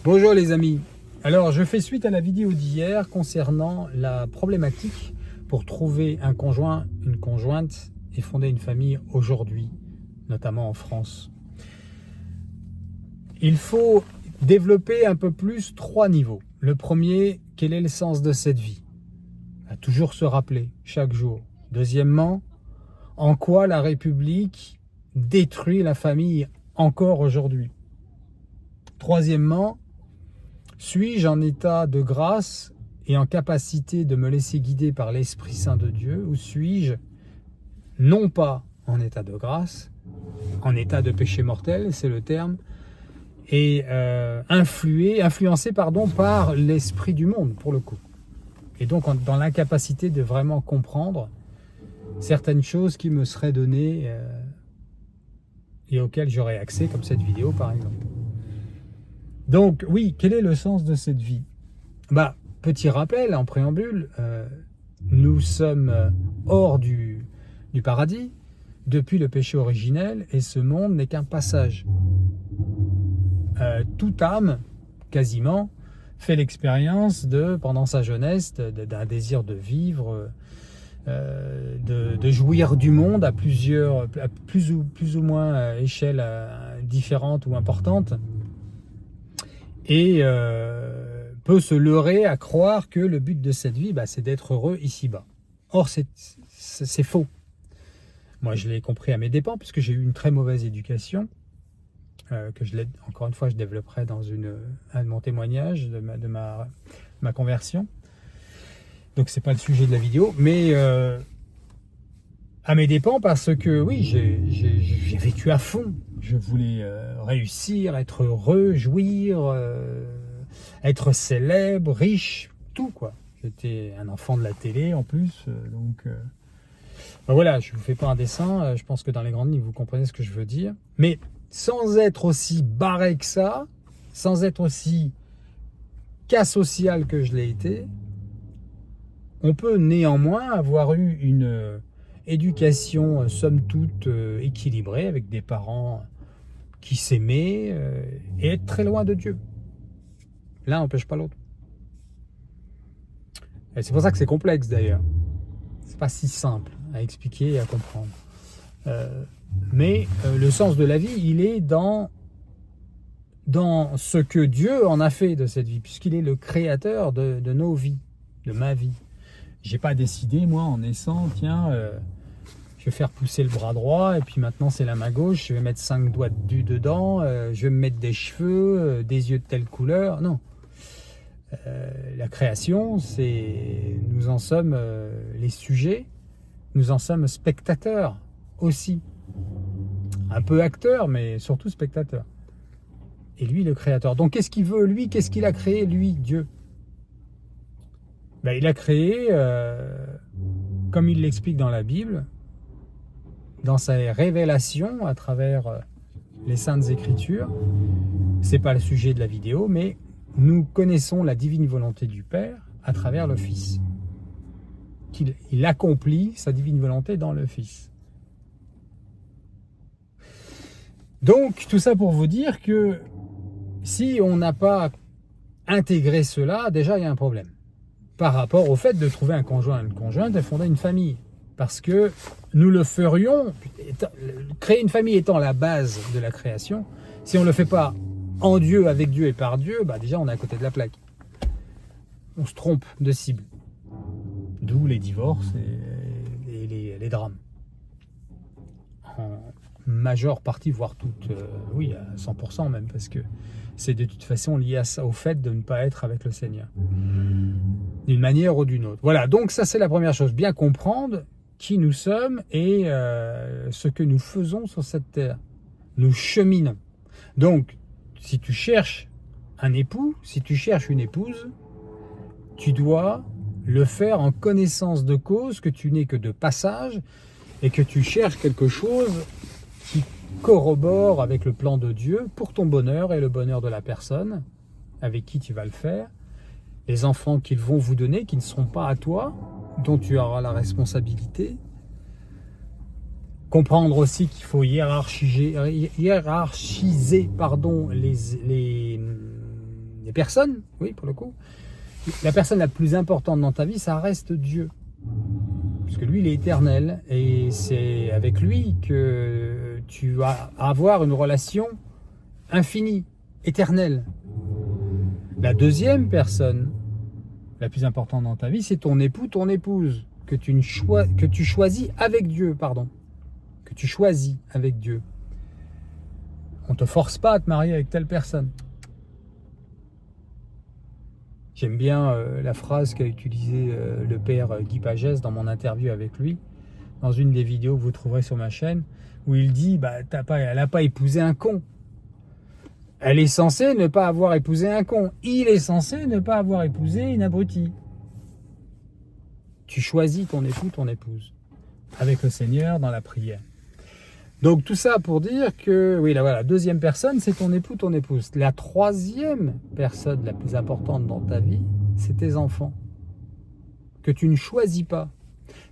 Bonjour les amis. Alors je fais suite à la vidéo d'hier concernant la problématique pour trouver un conjoint, une conjointe et fonder une famille aujourd'hui, notamment en France. Il faut développer un peu plus 3 niveaux. Le premier, quel est le sens de cette vie? À toujours se rappeler chaque jour. Deuxièmement, en quoi la République détruit la famille encore aujourd'hui? Troisièmement, suis-je en état de grâce et en capacité de me laisser guider par l'Esprit Saint de Dieu, ou suis-je non pas en état de grâce, en état de péché mortel, c'est le terme, et influencé par l'esprit du monde, pour le coup. Et donc dans l'incapacité de vraiment comprendre certaines choses qui me seraient données et auxquelles j'aurais accès, comme cette vidéo par exemple. Donc oui, quel est le sens de cette vie? Petit rappel en préambule, nous sommes hors du paradis depuis le péché originel et ce monde n'est qu'un passage. Toute âme, quasiment, fait l'expérience pendant sa jeunesse d'un désir de vivre, de jouir du monde à plus ou moins échelles différentes ou importantes. Et peut se leurrer à croire que le but de cette vie, c'est d'être heureux ici-bas. Or, c'est faux. Moi, je l'ai compris à mes dépens, puisque j'ai eu une très mauvaise éducation, encore une fois, je développerai dans un de mon témoignage de ma conversion. Donc, c'est pas le sujet de la vidéo, mais à mes dépens, parce que oui, j'ai vécu à fond. Je voulais réussir, être heureux, jouir, être célèbre, riche, tout quoi. J'étais un enfant de la télé en plus, donc voilà, je ne vous fais pas un dessin, je pense que dans les grandes lignes vous comprenez ce que je veux dire. Mais sans être aussi barré que ça, sans être aussi cas social que je l'ai été, on peut néanmoins avoir eu une éducation somme toute équilibrée avec des parents qui s'aimaient et être très loin de Dieu. L'un n'empêche pas l'autre. Et c'est pour ça que c'est complexe d'ailleurs. C'est pas si simple à expliquer et à comprendre. Mais le sens de la vie, il est dans ce que Dieu en a fait de cette vie, puisqu'il est le créateur de nos vies, de ma vie. J'ai pas décidé, moi, en naissant, tiens, je vais faire pousser le bras droit, et puis maintenant c'est la main gauche, je vais mettre 5 doigts dedans, je vais me mettre des cheveux, des yeux de telle couleur. Non. La création, nous en sommes les sujets, nous en sommes spectateurs aussi. Un peu acteurs, mais surtout spectateurs. Et lui, le créateur. Donc qu'est-ce qu'il veut, lui? Qu'est-ce qu'il a créé, lui, Dieu? Il a créé, comme il l'explique dans la Bible, dans sa révélation à travers les Saintes Écritures. C'est pas le sujet de la vidéo, mais nous connaissons la divine volonté du Père à travers le Fils. Il accomplit sa divine volonté dans le Fils. Donc, tout ça pour vous dire que si on n'a pas intégré cela, déjà il y a un problème. Par rapport au fait de trouver un conjoint, une conjointe et fonder une famille. Parce que nous le ferions, créer une famille étant la base de la création, si on ne le fait pas en Dieu, avec Dieu et par Dieu, déjà on est à côté de la plaque. On se trompe de cible. D'où les divorces et les drames. En majeure partie, voire toutes, oui, à 100% même, parce que c'est de toute façon lié au fait de ne pas être avec le Seigneur. D'une manière ou d'une autre. Voilà, donc ça c'est la première chose. Bien comprendre qui nous sommes et ce que nous faisons sur cette terre. Nous cheminons. Donc, si tu cherches un époux, si tu cherches une épouse, tu dois le faire en connaissance de cause, que tu n'es que de passage et que tu cherches quelque chose qui corrobore avec le plan de Dieu pour ton bonheur et le bonheur de la personne avec qui tu vas le faire, les enfants qu'ils vont vous donner, qui ne seront pas à toi, dont tu auras la responsabilité. Comprendre aussi qu'il faut hiérarchiser des personnes, oui, pour le coup, la personne la plus importante dans ta vie, ça reste Dieu. Parce que lui, il est éternel, et c'est avec lui que tu vas avoir une relation infinie, éternelle. La deuxième personne, la plus importante dans ta vie, c'est ton époux, ton épouse, que tu choisis avec Dieu, pardon. Que tu choisis avec Dieu. On ne te force pas à te marier avec telle personne. J'aime bien la phrase qu'a utilisée le père Guy Pagès dans mon interview avec lui, dans une des vidéos que vous trouverez sur ma chaîne, où il dit elle n'a pas épousé un con. Elle est censée ne pas avoir épousé un con. Il est censé ne pas avoir épousé une abrutie. Tu choisis ton époux, ton épouse, avec le Seigneur dans la prière. Donc tout ça pour dire que, oui, là, voilà, la deuxième personne, c'est ton époux, ton épouse. La troisième personne la plus importante dans ta vie, c'est tes enfants, que tu ne choisis pas.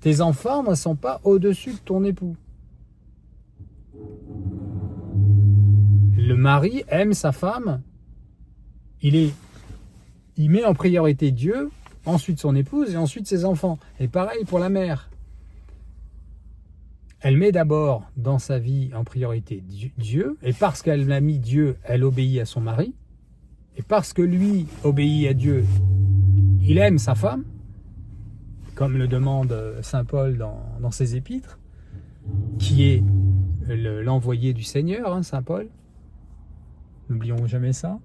Tes enfants ne sont pas au-dessus de ton époux. Le mari aime sa femme, il met en priorité Dieu, ensuite son épouse et ensuite ses enfants. Et pareil pour la mère. Elle met d'abord dans sa vie en priorité Dieu, et parce qu'elle a mis Dieu, elle obéit à son mari, et parce que lui obéit à Dieu, il aime sa femme, comme le demande saint Paul dans ses épîtres, qui est l'envoyé du Seigneur, saint Paul. N'oublions jamais ça.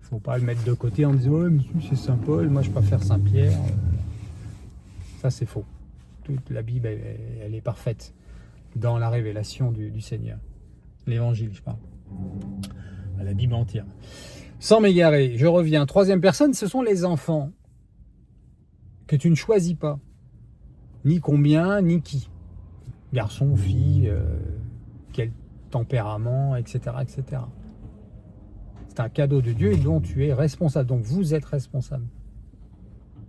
Il ne faut pas le mettre de côté en disant « Ouais, monsieur, c'est saint Paul, moi je préfère saint Pierre. » Ça, c'est faux. Toute la Bible, elle est parfaite dans la révélation du Seigneur. L'évangile, je parle. La Bible entière. Sans m'égarer, je reviens. Troisième personne, ce sont les enfants que tu ne choisis pas. Ni combien, ni qui. Garçon, fille, quel tempérament, etc., etc. C'est un cadeau de Dieu et dont tu es responsable. Donc vous êtes responsable.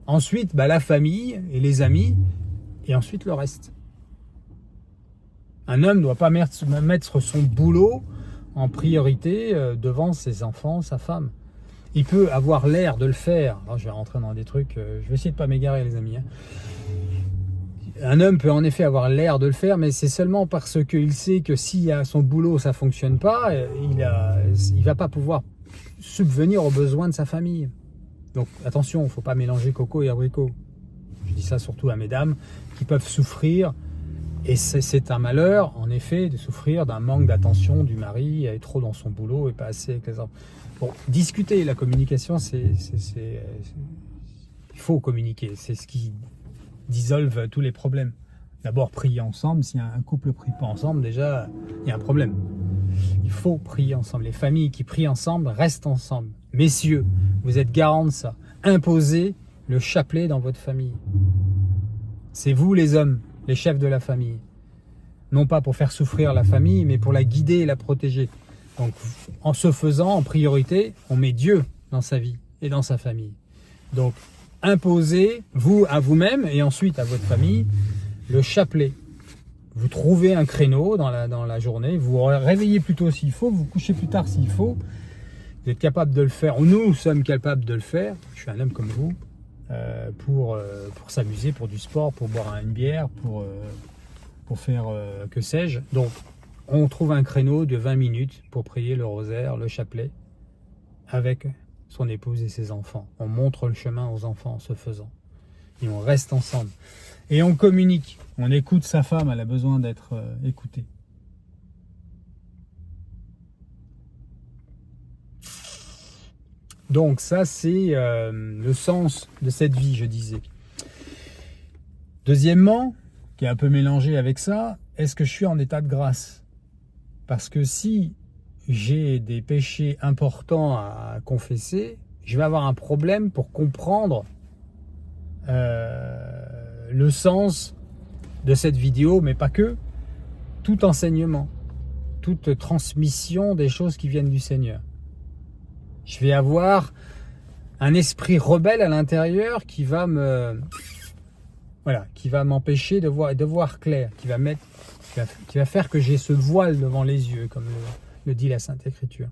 Ensuite, la famille et les amis, et ensuite le reste. Un homme ne doit pas mettre son boulot en priorité devant ses enfants, sa femme. Il peut avoir l'air de le faire. Alors, je vais rentrer dans des trucs, je vais essayer de ne pas m'égarer les amis. Un homme peut en effet avoir l'air de le faire, mais c'est seulement parce qu'il sait que si à son boulot ça ne fonctionne pas, il ne va pas pouvoir subvenir aux besoins de sa famille. Donc attention, il ne faut pas mélanger coco et abricot. Je dis ça surtout à mesdames qui peuvent souffrir. Et c'est un malheur, en effet, de souffrir d'un manque d'attention du mari, être trop dans son boulot et pas assez avec les enfants. Bon, discuter, la communication, il faut communiquer, c'est ce qui dissolve tous les problèmes. D'abord, prier ensemble. Si un couple ne prie pas ensemble, déjà, il y a un problème. Il faut prier ensemble. Les familles qui prient ensemble restent ensemble. Messieurs, vous êtes garants de ça. Imposez le chapelet dans votre famille. C'est vous les hommes, les chefs de la famille. Non pas pour faire souffrir la famille, mais pour la guider et la protéger. Donc, en ce faisant, en priorité, on met Dieu dans sa vie et dans sa famille. Donc, imposez, vous à vous-même et ensuite à votre famille, le chapelet. Vous trouvez un créneau dans la journée, vous vous réveillez plus tôt s'il faut, vous couchez plus tard s'il faut. Vous êtes capable de le faire, nous sommes capables de le faire, je suis un homme comme vous, pour s'amuser, pour du sport, pour boire une bière, pour faire que sais-je. Donc, on trouve un créneau de 20 minutes pour prier le rosaire, le chapelet, avec son épouse et ses enfants. On montre le chemin aux enfants en se faisant. Et on reste ensemble. Et on communique. On écoute sa femme, elle a besoin d'être écoutée. Donc ça, c'est le sens de cette vie, je disais. Deuxièmement, qui est un peu mélangé avec ça, est-ce que je suis en état de grâce? Parce que si j'ai des péchés importants à confesser, je vais avoir un problème pour comprendre le sens de cette vidéo, mais pas que, tout enseignement, toute transmission des choses qui viennent du Seigneur. Je vais avoir un esprit rebelle à l'intérieur qui va m'empêcher de voir clair, qui va faire que j'ai ce voile devant les yeux, comme le dit la Sainte Écriture.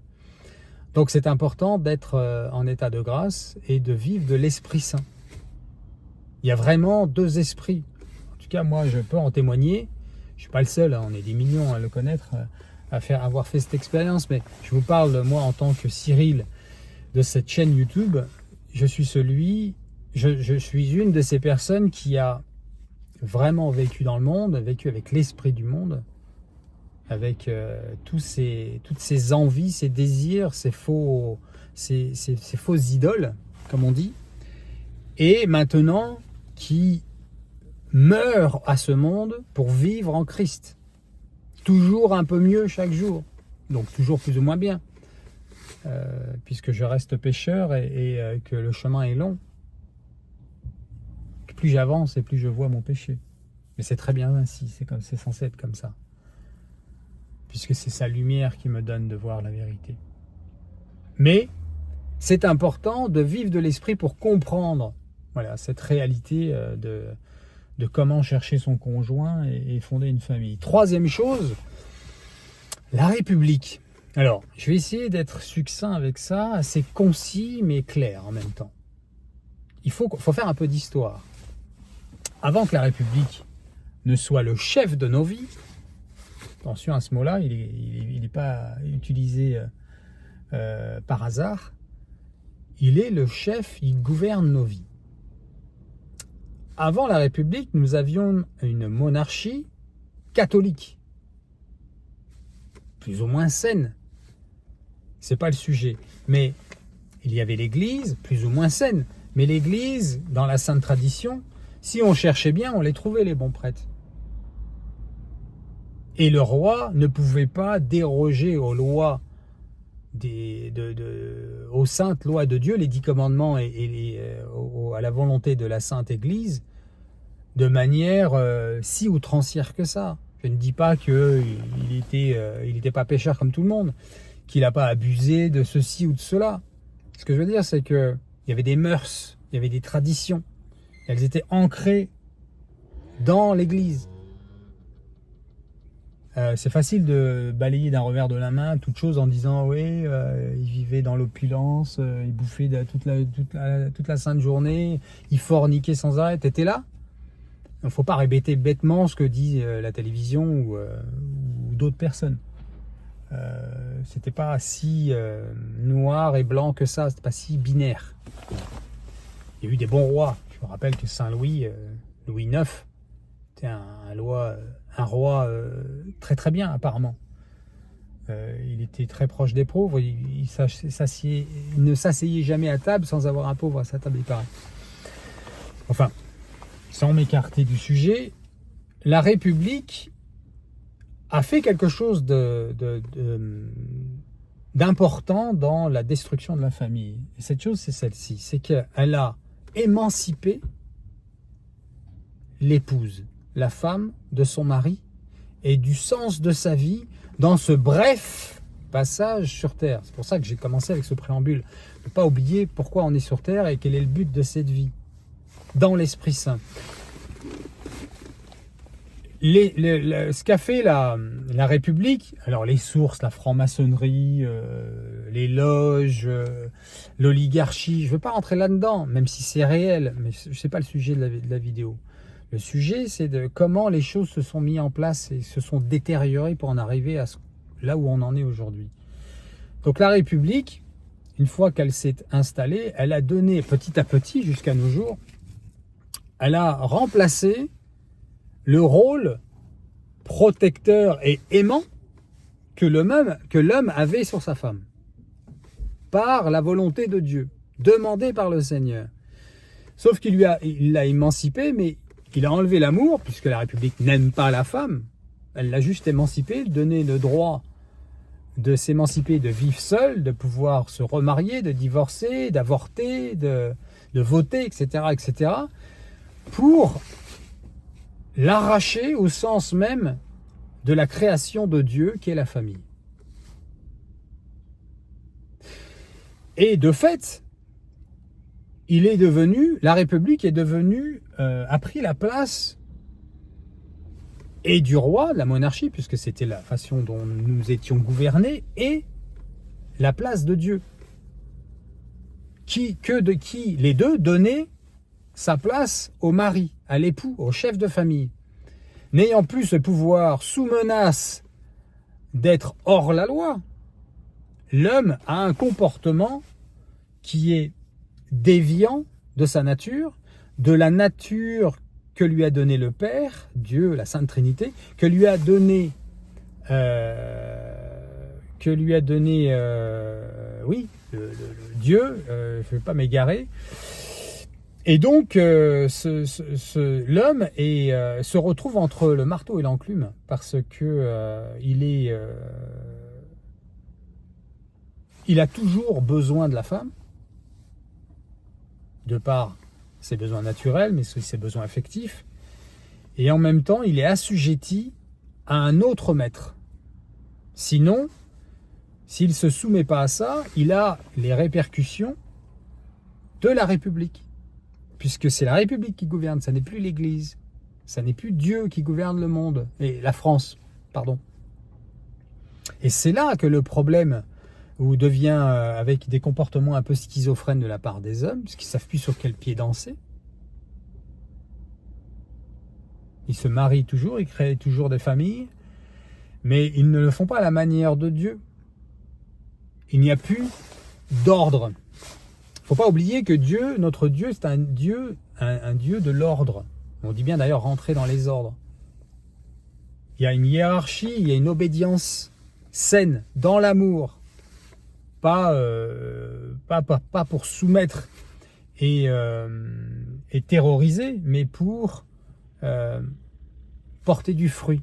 Donc c'est important d'être en état de grâce et de vivre de l'Esprit Saint. Il y a vraiment deux esprits. En tout cas, moi, je peux en témoigner. Je ne suis pas le seul, hein, on est des millions à le connaître, avoir fait cette expérience, mais je vous parle, moi, en tant que Cyril, de cette chaîne YouTube. Je suis une de ces personnes qui a vraiment vécu dans le monde, vécu avec l'esprit du monde, avec toutes ces envies, ces désirs, ces fausses idoles, comme on dit, et maintenant qui meurt à ce monde pour vivre en Christ. Toujours un peu mieux chaque jour, donc toujours plus ou moins bien, puisque je reste pécheur et que le chemin est long. Plus j'avance et plus je vois mon péché. Mais c'est très bien ainsi, c'est censé être comme ça. Puisque c'est sa lumière qui me donne de voir la vérité. Mais c'est important de vivre de l'esprit pour comprendre cette réalité de comment chercher son conjoint et fonder une famille. Troisième chose, la République. Alors, je vais essayer d'être succinct avec ça, assez concis mais clair en même temps. Il faut faire un peu d'histoire. Avant que la République ne soit le chef de nos vies, attention à ce mot-là, il n'est pas utilisé par hasard, il est le chef, il gouverne nos vies. Avant la République, nous avions une monarchie catholique, plus ou moins saine. C'est pas le sujet, mais il y avait l'Église, plus ou moins saine. Mais l'Église, dans la Sainte Tradition, si on cherchait bien, on les trouvait les bons prêtres. Et le roi ne pouvait pas déroger aux lois, aux saintes lois de Dieu, les 10 commandements à la volonté de la Sainte Église, de manière si outrancière que ça. Je ne dis pas qu'il n'était pas pécheur comme tout le monde, qu'il n'a pas abusé de ceci ou de cela. Ce que je veux dire, c'est qu'il y avait des mœurs, il y avait des traditions. Elles étaient ancrées dans l'Église. C'est facile de balayer d'un revers de la main toute chose en disant oui, il vivait dans l'opulence, il bouffait toute la sainte journée, il forniquait sans arrêt. T'étais là? Il ne faut pas répéter bêtement ce que dit la télévision ou d'autres personnes. C'était pas si noir et blanc que ça, c'était pas si binaire. Il y a eu des bons rois. Je me rappelle que Saint Louis, Louis IX, était un roi très très bien apparemment. Il était très proche des pauvres, il ne s'asseyait jamais à table sans avoir un pauvre à sa table, il paraît. Enfin, sans m'écarter du sujet, la République a fait quelque chose d'important dans la destruction de la famille. Et cette chose, c'est celle-ci, c'est qu'elle a émancipé l'épouse, la femme, de son mari et du sens de sa vie dans ce bref passage sur Terre. C'est pour ça que j'ai commencé avec ce préambule. Ne pas oublier pourquoi on est sur Terre et quel est le but de cette vie dans l'Esprit Saint. Ce qu'a fait la République, alors les sources, la franc-maçonnerie, les loges, l'oligarchie, je ne veux pas rentrer là-dedans, même si c'est réel, mais ce n'est pas le sujet de la vidéo. Le sujet, c'est de comment les choses se sont mises en place et se sont détériorées pour en arriver à là où on en est aujourd'hui. Donc la République, une fois qu'elle s'est installée, elle a donné petit à petit, jusqu'à nos jours, elle a remplacé le rôle protecteur et aimant que l'homme avait sur sa femme, par la volonté de Dieu, demandée par le Seigneur. Sauf qu'il l'a émancipé, mais il a enlevé l'amour, puisque la République n'aime pas la femme. Elle l'a juste émancipé, donné le droit de s'émanciper, de vivre seule, de pouvoir se remarier, de divorcer, d'avorter, de voter, etc., etc., pour l'arracher au sens même de la création de Dieu qui est la famille. Et de fait, la République est devenue, a pris la place et du roi, de la monarchie, puisque c'était la façon dont nous étions gouvernés, et la place de Dieu. Qui les deux donnaient sa place au mari, à l'époux, au chef de famille. N'ayant plus ce pouvoir sous menace d'être hors la loi, l'homme a un comportement qui est déviant de sa nature, de la nature que lui a donné le Père, Dieu, la Sainte Trinité, que lui a donné Dieu, je ne vais pas m'égarer. Et donc, l'homme se retrouve entre le marteau et l'enclume parce que il a toujours besoin de la femme, de par ses besoins naturels, mais aussi ses besoins affectifs. Et en même temps, il est assujetti à un autre maître. Sinon, s'il ne se soumet pas à ça, il a les répercussions de la République. Puisque c'est la République qui gouverne, ça n'est plus l'Église. Ça n'est plus Dieu qui gouverne le monde. Et la France, pardon. Et c'est là que le problème devient avec des comportements un peu schizophrènes de la part des hommes, parce qu'ils ne savent plus sur quel pied danser. Ils se marient toujours, ils créent toujours des familles, mais ils ne le font pas à la manière de Dieu. Il n'y a plus d'ordre. Il ne faut pas oublier que Dieu, notre Dieu, c'est un Dieu de l'ordre. On dit bien d'ailleurs rentrer dans les ordres. Il y a une hiérarchie, il y a une obédience saine, dans l'amour. Pas pour soumettre et terroriser, mais pour porter du fruit.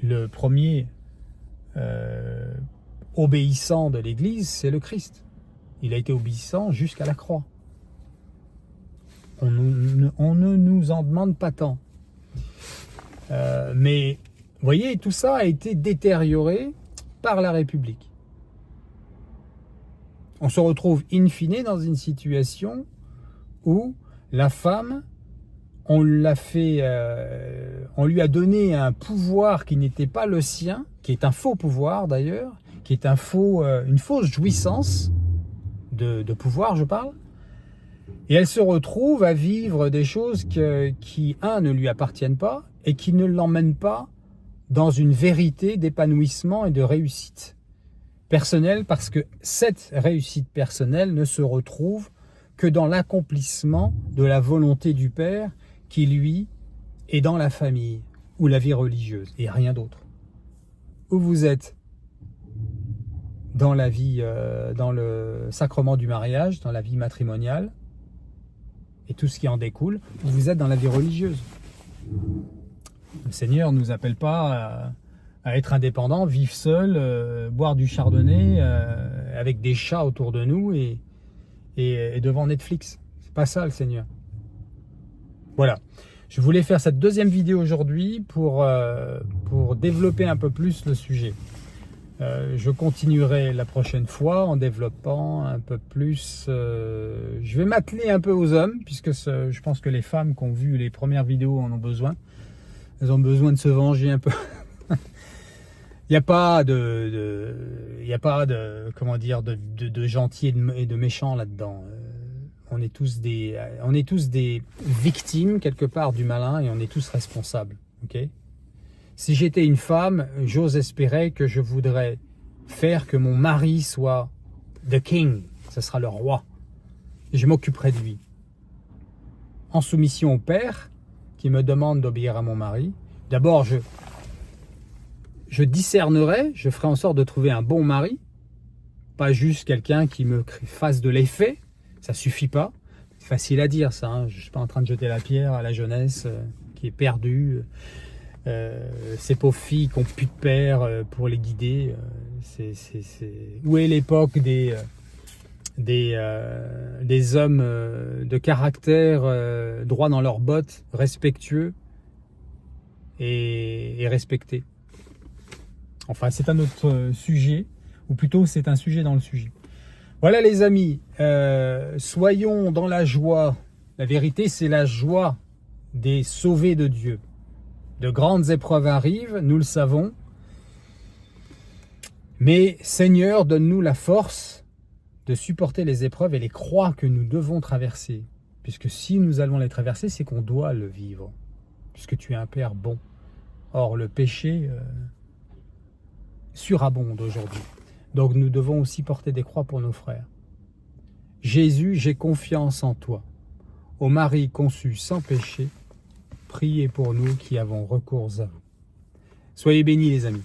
Le premier obéissant de l'Église, c'est le Christ. Il a été obéissant jusqu'à la croix. On ne nous en demande pas tant. Mais, vous voyez, tout ça a été détérioré par la République. On se retrouve in fine dans une situation où la femme, on lui a donné un pouvoir qui n'était pas le sien, qui est un faux pouvoir d'ailleurs, qui est une fausse jouissance de pouvoir, je parle, et elle se retrouve à vivre des choses qui, ne lui appartiennent pas et qui ne l'emmènent pas dans une vérité d'épanouissement et de réussite personnelle, parce que cette réussite personnelle ne se retrouve que dans l'accomplissement de la volonté du Père qui, lui, est dans la famille ou la vie religieuse et rien d'autre. Où vous êtes dans la vie, dans le sacrement du mariage, dans la vie matrimoniale et tout ce qui en découle, où vous êtes dans la vie religieuse. Le Seigneur ne nous appelle pas à être indépendants, vivre seul, boire du chardonnay avec des chats autour de nous et devant Netflix. C'est pas ça le Seigneur. Voilà. Je voulais faire cette deuxième vidéo aujourd'hui pour développer un peu plus le sujet. Je continuerai la prochaine fois en développant un peu plus. Je vais m'atteler un peu aux hommes, puisque je pense que les femmes qui ont vu les premières vidéos en ont besoin. Elles ont besoin de se venger un peu. Il n'y a pas de gentils et de méchants là-dedans. On est tous des victimes quelque part du malin et on est tous responsables. Okay ? Si j'étais une femme, j'ose espérer que je voudrais faire que mon mari soit the king, ce sera le roi. Et je m'occuperai de lui. En soumission au père, qui me demande d'obéir à mon mari. D'abord, je discernerai, je ferai en sorte de trouver un bon mari, pas juste quelqu'un qui me fasse de l'effet, ça suffit pas. C'est facile à dire ça, hein. Je suis pas en train de jeter la pierre à la jeunesse qui est perdue, ces pauvres filles qui n'ont plus de père pour les guider. Où est l'époque des hommes de caractère droit dans leurs bottes, respectueux et respectés. Enfin, c'est un autre sujet, ou plutôt c'est un sujet dans le sujet. Voilà les amis, soyons dans la joie. La vérité, c'est la joie des sauvés de Dieu. De grandes épreuves arrivent, nous le savons. Mais Seigneur, donne-nous la force de supporter les épreuves et les croix que nous devons traverser. Puisque si nous allons les traverser, c'est qu'on doit le vivre. Puisque tu es un Père bon. Or, le péché surabonde aujourd'hui. Donc nous devons aussi porter des croix pour nos frères. Jésus, j'ai confiance en toi. Ô Marie conçue sans péché, priez pour nous qui avons recours à vous. Soyez bénis les amis.